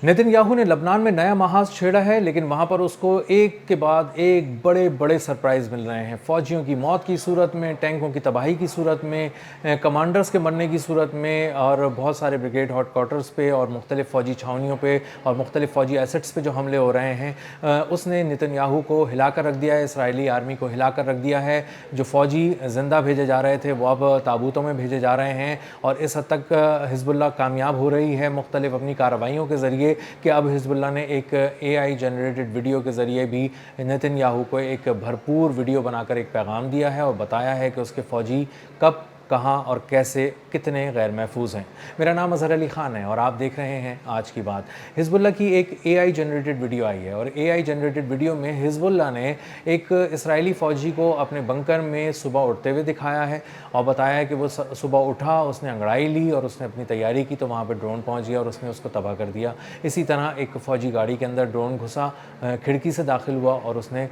Netanyahu ने लबनान में नया महाज छेड़ा है, लेकिन वहाँ पर उसको एक के बाद एक बड़े बड़े सरप्राइज़ मिल रहे हैं। फ़ौजियों की मौत की सूरत में, टैंकों की तबाही की सूरत में, कमांडर्स के मरने की सूरत में, और बहुत सारे ब्रिगेड हेडक्वार्टर्स पे और मुख्तलिफ़ फ़ौजी छावनियों पे और मुख्तलिफ़ फ़ौजी एसेट्स पे जो हमले हो रहे हैं, उसने नेतन्याहू को हिला कर रख दिया है, इसराइली आर्मी को हिला कर रख दिया है। जो फ़ौजी ज़िंदा भेजे जा रहे थे वो अब ताबूतों में भेजे जा रहे हैं, और इस हद तक हिज़्बुल्लाह कामयाब हो रही है मुख्तलिफ़ अपनी कार्रवाइयों के ज़रिए कि अब हिज़्बुल्लाह ने एक AI जनरेटेड वीडियो के ज़रिए भी नेतन्याहू को एक भरपूर वीडियो बनाकर एक पैगाम दिया है और बताया है कि उसके फ़ौजी कब, कहाँ और कैसे कितने गैर महफूज हैं। मेरा नाम अज़हर अली ख़ान है और आप देख रहे हैं आज की बात। हिज़्बुल्लाह की एक AI जनरेटेड वीडियो आई है, और AI जनरेटेड वीडियो में हिज़्बुल्लाह ने एक इसराइली फ़ौजी को अपने बंकर में सुबह उठते हुए दिखाया है और बताया है कि वो सुबह उठा, उसने अंगड़ाई ली और उसने अपनी तैयारी की, तो वहाँ पर ड्रोन पहुँच गया और उसने उसको तबाह कर दिया। इसी तरह एक फ़ौजी गाड़ी के अंदर ड्रोन घुसा, खिड़की से दाखिल हुआ और उसने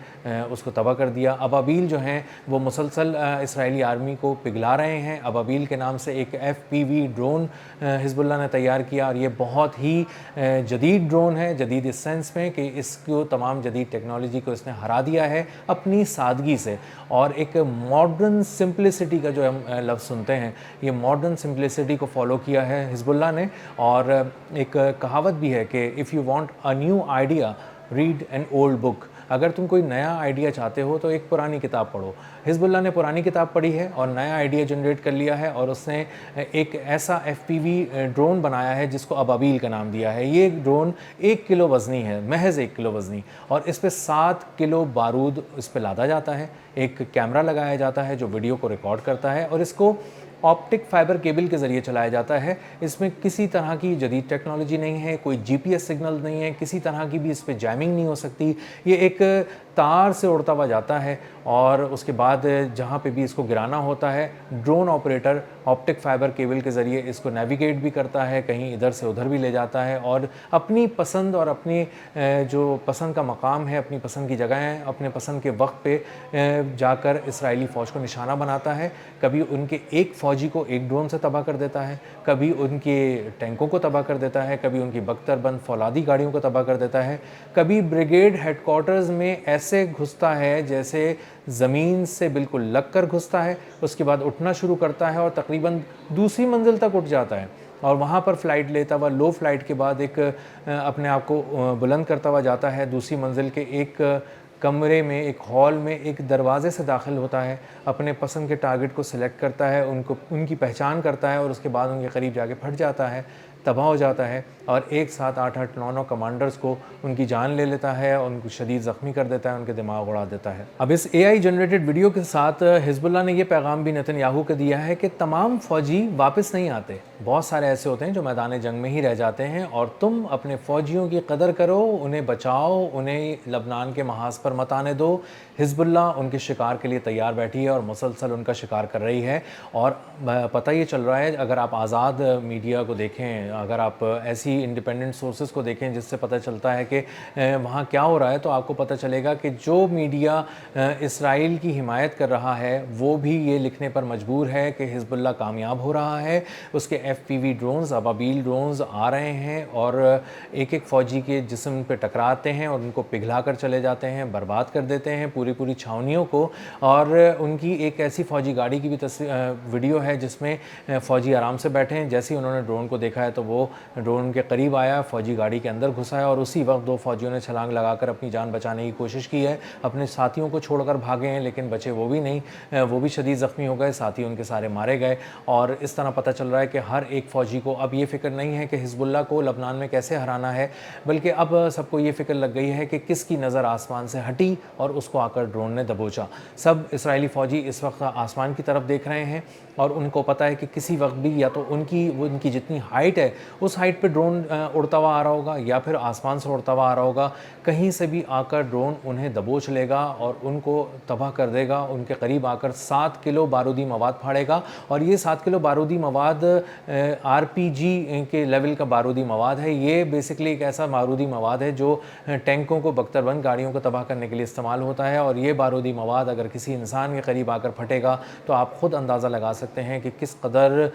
उसको तबाह कर दिया। अबाबील जो हैं वो मुसलसल इसराइली आर्मी को पिघला रहे हैं। अबाबील के नाम से एक FPV ड्रोन हिज़्बुल्लाह ने तैयार किया, और ये बहुत ही जदीद ड्रोन है, जदीद इस सेंस में कि इसको तमाम जदीद टेक्नोलॉजी को इसने हरा दिया है अपनी सादगी से। और एक मॉडर्न सिंप्लिसिटी का जो हम लफ्ज़ सुनते हैं, ये मॉडर्न सिंप्लिसिटी को फॉलो किया है हिज़्बुल्लाह ने। और एक कहावत भी है कि if you want a new idea read an old book. अगर तुम कोई नया आइडिया चाहते हो तो एक पुरानी किताब पढ़ो। हिज़्बुल्लाह ने पुरानी किताब पढ़ी है और नया आइडिया जनरेट कर लिया है, और उसने एक ऐसा FPV ड्रोन बनाया है जिसको अबाबील का नाम दिया है। ये ड्रोन 1 किलो वज़नी है, महज़ 1 किलो वज़नी, और इस पे 7 किलो बारूद इस पे लादा जाता है। एक कैमरा लगाया जाता है जो वीडियो को रिकॉर्ड करता है, और इसको ऑप्टिक फाइबर केबल के ज़रिए चलाया जाता है। इसमें किसी तरह की जदीद टेक्नोलॉजी नहीं है, कोई GPS सिग्नल नहीं है, किसी तरह की भी इस पे जैमिंग नहीं हो सकती। ये एक तार से उड़ता हुआ जाता है, और उसके बाद जहाँ पे भी इसको गिराना होता है, drone operator optic fibre cable के ज़रिए इसको नेविगेट भी करता है, कहीं इधर से उधर भी ले जाता है, और अपनी पसंद और अपनी जो पसंद का मकाम है, अपनी पसंद की जगह है, अपने पसंद के वक्त पे जाकर इसराइली फ़ौज को निशाना बनाता है। कभी उनके एक फ़ौजी को एक ड्रोन से तबाह कर देता है, कभी उनके टैंकों को तबाह कर देता है, कभी उनकी बख्तरबंद फौलादी गाड़ियों को तबाह कर देता है, कभी ब्रिगेड हेडक्वार्टर्स में ऐसे घुसता है जैसे ज़मीन से बिल्कुल लग कर घुसता है, उसके बाद उठना शुरू करता है और तकरीबन दूसरी मंजिल तक उठ जाता है, और वहाँ पर फ़्लाइट लेता हुआ लो फ्लाइट के बाद एक अपने आप को बुलंद करता हुआ जाता है। दूसरी मंजिल के एक कमरे में, एक हॉल में एक दरवाज़े से दाखिल होता है, अपने पसंद के टारगेट को सिलेक्ट करता है, उनकी पहचान करता है, और उसके बाद उनके करीब जाके फट जाता है, तबाह हो जाता है, और एक साथ 8-8, 9-9 कमांडर्स को उनकी जान ले लेता है और उनको शदीद ज़ख्मी कर देता है, उनके दिमाग उड़ा देता है। अब इस AI जनरेटेड वीडियो के साथ हिज़्बुल्लाह ने यह पैगाम भी नेतन्याहू को दिया है कि तमाम फ़ौजी वापस नहीं आते। बहुत सारे ऐसे होते हैं जो मैदान जंग में ही रह जाते हैं, और तुम अपने फ़ौजियों की कदर करो, उन्हें बचाओ, उन्हें लबनान के महाज पर मत आने दो। हिज़्बुल्लाह उनके शिकार के लिए तैयार बैठी है और मुसलसल उनका शिकार कर रही है। और पता ये चल रहा है, अगर आप आज़ाद मीडिया को देखें, अगर आप ऐसी इंडिपेंडेंट सोर्सेज को देखें जिससे पता चलता है कि वहाँ क्या हो रहा है, तो आपको पता चलेगा कि जो मीडिया इसराइल की हिमायत कर रहा है वो भी ये लिखने पर मजबूर है कि हिज़्बुल्लाह कामयाब हो रहा है, उसके FPV ड्रोन्स, अबाबील ड्रोन्स आ रहे हैं और एक एक फ़ौजी के जिस्म पे टकराते हैं और उनको पिघला कर चले जाते हैं, बर्बाद कर देते हैं पूरी पूरी छावनियों को। और उनकी एक ऐसी फ़ौजी गाड़ी की भी वीडियो है जिसमें फ़ौजी आराम से बैठे हैं। जैसे ही उन्होंने ड्रोन को देखा है तो वो ड्रोन के करीब आया, फ़ौजी गाड़ी के अंदर घुसा है, और उसी वक्त 2 फ़ौजियों ने छलांग लगाकर अपनी जान बचाने की कोशिश की है। अपने साथियों को छोड़कर भागे हैं, लेकिन बचे वो भी नहीं, वो भी शदीद ज़ख्मी हो गए, साथी उनके सारे मारे गए। और इस तरह पता चल रहा है कि हर एक फ़ौजी को अब ये फ़िक्र नहीं है कि हिज़्बुल्लाह को लबनान में कैसे हराना है, बल्कि अब सबको ये फ़िक्र लग गई है कि किसकी नज़र आसमान से हटी और उसको आकर ड्रोन ने दबोचा। सब इसराइली फ़ौजी इस वक्त आसमान की तरफ देख रहे हैं, और उनको पता है कि किसी वक्त भी या तो उनकी जितनी हाइट है उस हाइट पे ड्रोन उड़ता हुआ आ रहा होगा, या फिर आसमान से उड़ता हुआ आ रहा होगा। कहीं से भी आकर ड्रोन उन्हें दबोच लेगा और उनको तबाह कर देगा। उनके करीब आकर 7 किलो बारूदी मवाद फाड़ेगा, और ये 7 किलो बारूदी मवाद RPG के लेवल का बारूदी मवाद है। ये बेसिकली एक ऐसा बारूदी मवाद है जो टैंकों को, बख्तरबंद गाड़ियों को तबाह करने के लिए इस्तेमाल होता है। और ये बारूदी मवाद अगर किसी इंसान के करीब आकर फटेगा तो आप ख़ुद अंदाज़ा लगा सकते हैं कि किस कदर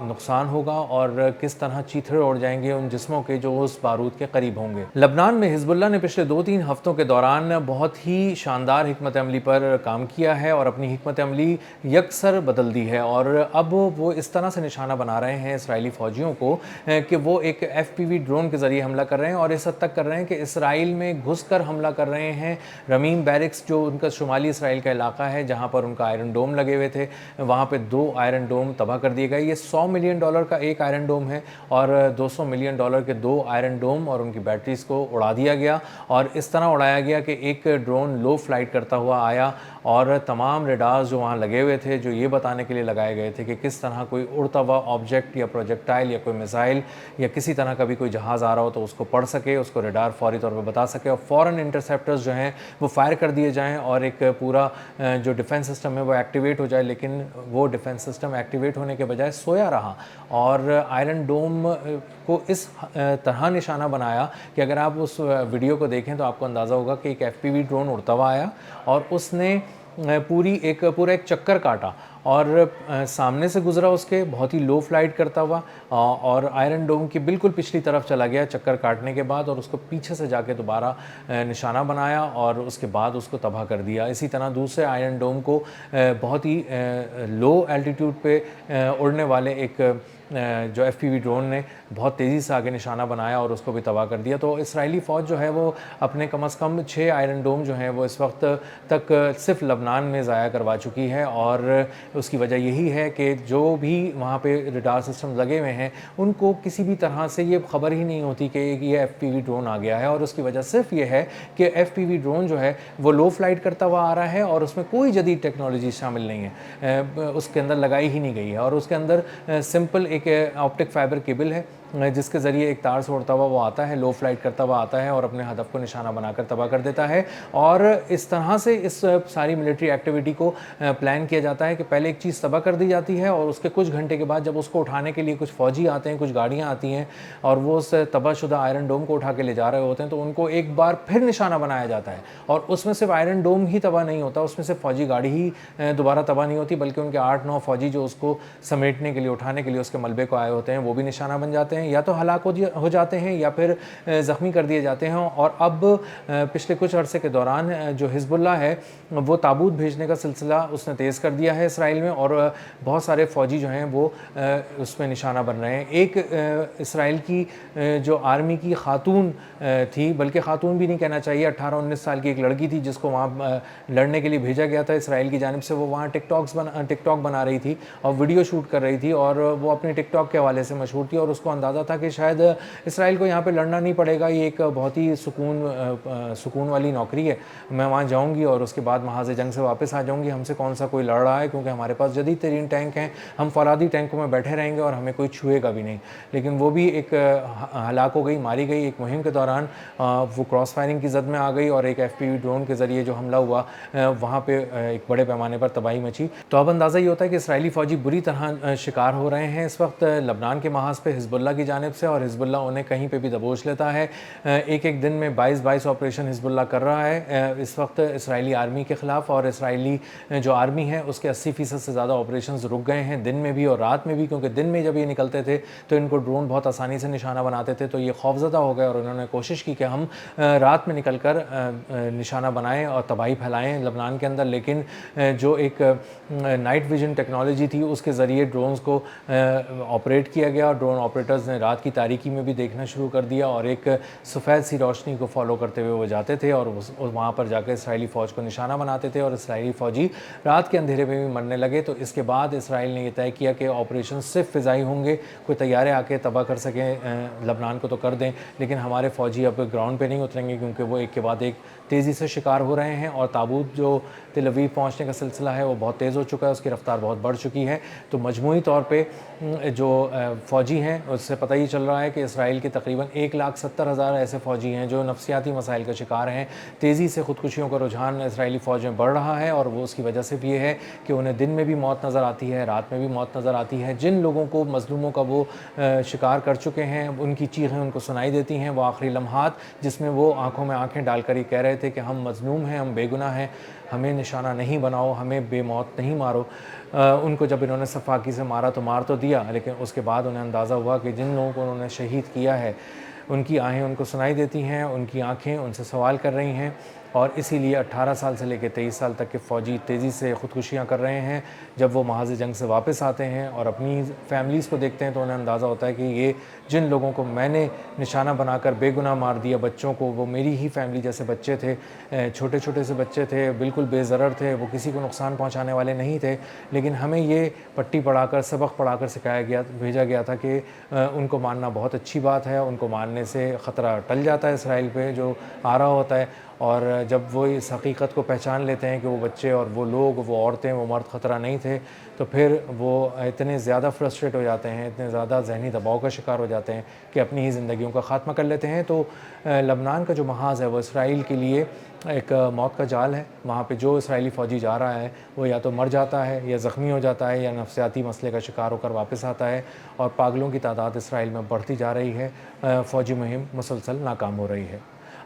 नुकसान होगा और किस किस तरह चीथड़े उड़ जाएंगे उन जिस्मों के जो उस बारूद के करीब होंगे। लबनान में हिजबुल्लाह ने पिछले 2-3 हफ्तों के दौरान बहुत ही शानदार हिकमत अमली पर काम किया है और अपनी हिकमत अमली यकसर बदल दी है, और अब वो इस तरह से निशाना बना रहे हैं इसराइली फ़ौजियों को कि वो एक FPV ड्रोन के ज़रिए हमला कर रहे हैं, और इस हद तक कर रहे हैं कि इसराइल में घुसकर हमला कर रहे हैं। रमीम बैरिक्स जो उनका शुमाली इसराइल का इलाका है जहाँ पर उनका आयरन डोम लगे हुए थे, वहाँ पे 2 आयरन डोम तबाह कर दिए गए। ये $100 मिलियन का एक आयरन डोम है और $200 मिलियन के 2 आयरन डोम और उनकी बैटरीज को उड़ा दिया गया, और इस तरह उड़ाया गया कि एक ड्रोन लो फ्लाइट करता हुआ आया और तमाम रेडार्स जो वहाँ लगे हुए थे, जो ये बताने के लिए लगाए गए थे कि किस तरह कोई उड़ता हुआ ऑब्जेक्ट या प्रोजेक्टाइल या कोई मिसाइल या किसी तरह का भी कोई जहाज़ आ रहा हो तो उसको पढ़ सके, उसको रेडार फौरी तौर पर बता सके और फ़ौरन इंटरसेप्टर्स जो हैं वो फायर कर दिए जाएँ और एक पूरा जो डिफेंस सिस्टम है वो एक्टिवेट हो जाए। लेकिन वो डिफेंस सिस्टम एक्टिवेट होने के बजाय सोया रहा और आयरन डोम को इस तरह निशाना बनाया कि अगर आप उस वीडियो को देखें तो आपको अंदाज़ा होगा कि एक FPV ड्रोन उड़ता हुआ आया और उसने पूरा एक चक्कर काटा और सामने से गुजरा उसके बहुत ही लो फ्लाइट करता हुआ और आयरन डोम की बिल्कुल पिछली तरफ चला गया चक्कर काटने के बाद, और उसको पीछे से जाके दोबारा निशाना बनाया और उसके बाद उसको तबाह कर दिया। इसी तरह दूसरे आयरन डोम को बहुत ही लो एल्टीट्यूड पे उड़ने वाले एक जो FPV ड्रोन ने बहुत तेज़ी से आगे निशाना बनाया और उसको भी तबाह कर दिया। तो इसराइली फ़ौज जो है वो अपने कम से कम 6 आयरन डोम जो हैं वो इस वक्त तक सिर्फ लबनान में ज़ाया करवा चुकी है, और उसकी वजह यही है कि जो भी वहाँ पे रडार सिस्टम लगे हुए हैं उनको किसी भी तरह से ये खबर ही नहीं होती कि ये FPV ड्रोन आ गया है, और उसकी वजह सिर्फ ये है कि FPV ड्रोन जो है वो लो फ्लाइट करता हुआ आ रहा है और उसमें कोई जदीद टेक्नोलॉजी शामिल नहीं है, उसके अंदर लगाई ही नहीं गई है, और उसके अंदर सिंपल एक ऑप्टिक फाइबर केबल है जिसके ज़रिए एक तार से उड़ता हुआ वो आता है, लो फ्लाइट करता हुआ आता है और अपने हदफ को निशाना बनाकर तबाह कर देता है। और इस तरह से इस सारी मिलिट्री एक्टिविटी को प्लान किया जाता है कि पहले एक चीज़ तबाह कर दी जाती है और उसके कुछ घंटे के बाद जब उसको उठाने के लिए कुछ फ़ौजी आते हैं, कुछ गाड़ियाँ आती हैं और वो उस तबाहशुदा आयरन डोम को उठा के ले जा रहे होते हैं, तो उनको एक बार फिर निशाना बनाया जाता है और उसमें सिर्फ आयरन डोम ही तबाह नहीं होता, उसमें से फ़ौजी गाड़ी ही दोबारा तबाह नहीं होती, बल्कि उनके 8-9 फ़ौजी जो उसको समेटने के लिए, उठाने के लिए उसके मलबे को आए होते हैं वो भी निशाना बन जाते हैं, या तो हलाक हो जाते हैं या फिर ज़ख्मी कर दिए जाते हैं। और अब पिछले कुछ अरसे के दौरान जो हिजबुल्लाह है वो ताबूत भेजने का सिलसिला उसने तेज़ कर दिया है इसराइल में, और बहुत सारे फ़ौजी जो हैं वो उसमें निशाना बन रहे हैं। एक इसराइल की जो आर्मी की खातून थी, बल्कि खातून भी नहीं कहना चाहिए, 18-19 साल की एक लड़की थी जिसको वहाँ लड़ने के लिए भेजा गया था इसराइल की जानिब से। वो वहाँ टिकटॉक बना रही थी और वीडियो शूट कर रही थी, और वो अपनी टिकटॉक के हवाले से मशहूर थी और उसको अंदाज़ा था कि शायद इसराइल को यहाँ पे लड़ना नहीं पड़ेगा, ये एक बहुत ही सुकून वाली नौकरी है, मैं वहाँ जाऊँगी और उसके बाद वहाँ से जंग से वापस आ जाऊँगी, हमसे कौन सा कोई लड़ रहा है क्योंकि हमारे पास जदीद तरीन टैंक हैं, हम फौलादी टैंकों में बैठे रहेंगे और हमें कोई छुएगा भी नहीं। लेकिन वो भी एक हलाक हो गई, मारी गई एक मुहिम के दौरान, वो क्रॉस फायरिंग की जद में आ गई और एक FPV ड्रोन के ज़रिए जो हमला हुआ वहाँ पे एक बड़े पैमाने पर तबाही मची। तो अब अंदाज़ा ये होता है कि इसराइली फ़ौजी बुरी तरह शिकार हो रहे हैं इस वक्त लबनान के महाज पे हिजबुल्लाह की जानिब से, और हिजबुल्लाह उन्हें कहीं पे भी दबोच लेता है। एक दिन में 22 ऑपरेशन हिजबुल्लाह कर रहा है इस वक्त इसराइली आर्मी के ख़िलाफ़, और इसराइली जो आर्मी है उसके 80% से ज़्यादा ऑपरेशंस रुक गए हैं दिन में भी और रात में भी, क्योंकि दिन में जब ये निकलते थे तो इनको ड्रोन बहुत आसानी से निशाना बनाते थे, तो ये खौफज़दा हो गए और उन्होंने कोशिश की कि हम रात में निकल कर निशाना बनाएँ और तबाही फैलाएँ लबनान के अंदर। लेकिन जो एक नाइट विजन टेक्नोलॉजी थी उसके ज़रिए ड्रोन्स को ऑपरेट किया गया और ड्रोन ऑपरेटर्स ने रात की तारीकी में भी देखना शुरू कर दिया और एक सफ़ेद सी रोशनी को फॉलो करते हुए वो जाते थे और वहाँ पर जाकर इसराइली फ़ौज को निशाना बनाते थे और इसराइली फ़ौजी रात के अंधेरे में भी मरने लगे। तो इसके बाद इसराइल ने यह तय किया कि ऑपरेशन सिर्फ फ़िज़ाई होंगे, कोई तैयारे आके तबाह कर सकें लबनान को तो कर दें, लेकिन हमारे फ़ौजी अब ग्राउंड पे नहीं उतरेंगे क्योंकि वो एक के बाद एक तेज़ी से शिकार हो रहे हैं और ताबूत जो तेल अवीव पहुँचने का सिलसिला है वो बहुत तेज़ हो चुका है, उसकी रफ्तार बहुत बढ़ चुकी है। तो मजमूई तौर पर जो फ़ौजी हैं उससे पता ही चल रहा है कि इसराइल के तकरीबन 1,70,000 ऐसे फ़ौजी हैं जो नफ्सियाती मसाइल का शिकार हैं। तेज़ी से ख़ुदकुशियों का रुझान इसराइली फ़ौज में बढ़ रहा है और वो उसकी वजह से भी ये है कि उन्हें दिन में भी मौत नज़र आती है, रात में भी मौत नज़र आती है। जिन लोगों को मज़लूमों का वो शिकार कर चुके हैं उनकी चीखें उनको सुनाई देती हैं, वो आखिरी लम्हात जिसमें वो आँखों में आँखें डालकर ये कह रहे थे कि हम मज़लूम हैं, हम बेगुनाह हैं, हमें نشانہ نہیں بناؤ، ہمیں بے موت نہیں مارو۔ ان کو جب انہوں نے صفاقی سے مارا تو مار تو دیا، لیکن اس کے بعد انہیں اندازہ ہوا کہ جن لوگوں کو انہوں نے شہید کیا ہے ان کی آہیں ان کو سنائی دیتی ہیں، ان کی آنکھیں ان سے سوال کر رہی ہیں، اور اسی لیے 18 سال سے لے کے 23 سال تک کے فوجی تیزی سے خودکشیاں کر رہے ہیں۔ جب وہ محاذ جنگ سے واپس آتے ہیں اور اپنی فیملیز کو دیکھتے ہیں تو انہیں اندازہ ہوتا ہے کہ یہ جن لوگوں کو میں نے نشانہ بنا کر بے گناہ مار دیا، بچوں کو، وہ میری ہی فیملی جیسے بچے تھے، چھوٹے چھوٹے سے بچے تھے، بالکل بے ضرر تھے، وہ کسی کو نقصان پہنچانے والے نہیں تھے، لیکن ہمیں یہ پٹی پڑھا کر، سبق پڑھا کر سکھایا گیا، بھیجا گیا تھا کہ ان کو ماننا بہت اچھی بات ہے، ان کو ماننے سے خطرہ ٹل جاتا ہے اسرائیل پہ جو آ رہا ہوتا ہے۔ اور جب وہ اس حقیقت کو پہچان لیتے ہیں کہ وہ بچے اور وہ لوگ، وہ عورتیں، وہ مرد خطرہ نہیں تھے، تو پھر وہ اتنے زیادہ فرسٹریٹ ہو جاتے ہیں، اتنے زیادہ ذہنی دباؤ کا شکار ہو جاتے ہیں کہ اپنی ہی زندگیوں کا خاتمہ کر لیتے ہیں۔ تو لبنان کا جو محاذ ہے وہ اسرائیل کے لیے ایک موت کا جال ہے۔ وہاں پہ جو اسرائیلی فوجی جا رہا ہے وہ یا تو مر جاتا ہے، یا زخمی ہو جاتا ہے، یا نفسیاتی مسئلے کا شکار ہو کر واپس آتا ہے، اور پاگلوں کی تعداد اسرائیل میں بڑھتی جا رہی ہے۔ فوجی مہم مسلسل ناکام ہو رہی ہے۔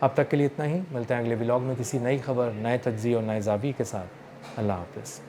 اب تک کے لیے اتنا ہی، ملتے ہیں اگلے ولاگ میں کسی نئی خبر، نئے تجزیے اور نئے زاویے کے ساتھ۔ اللہ حافظ۔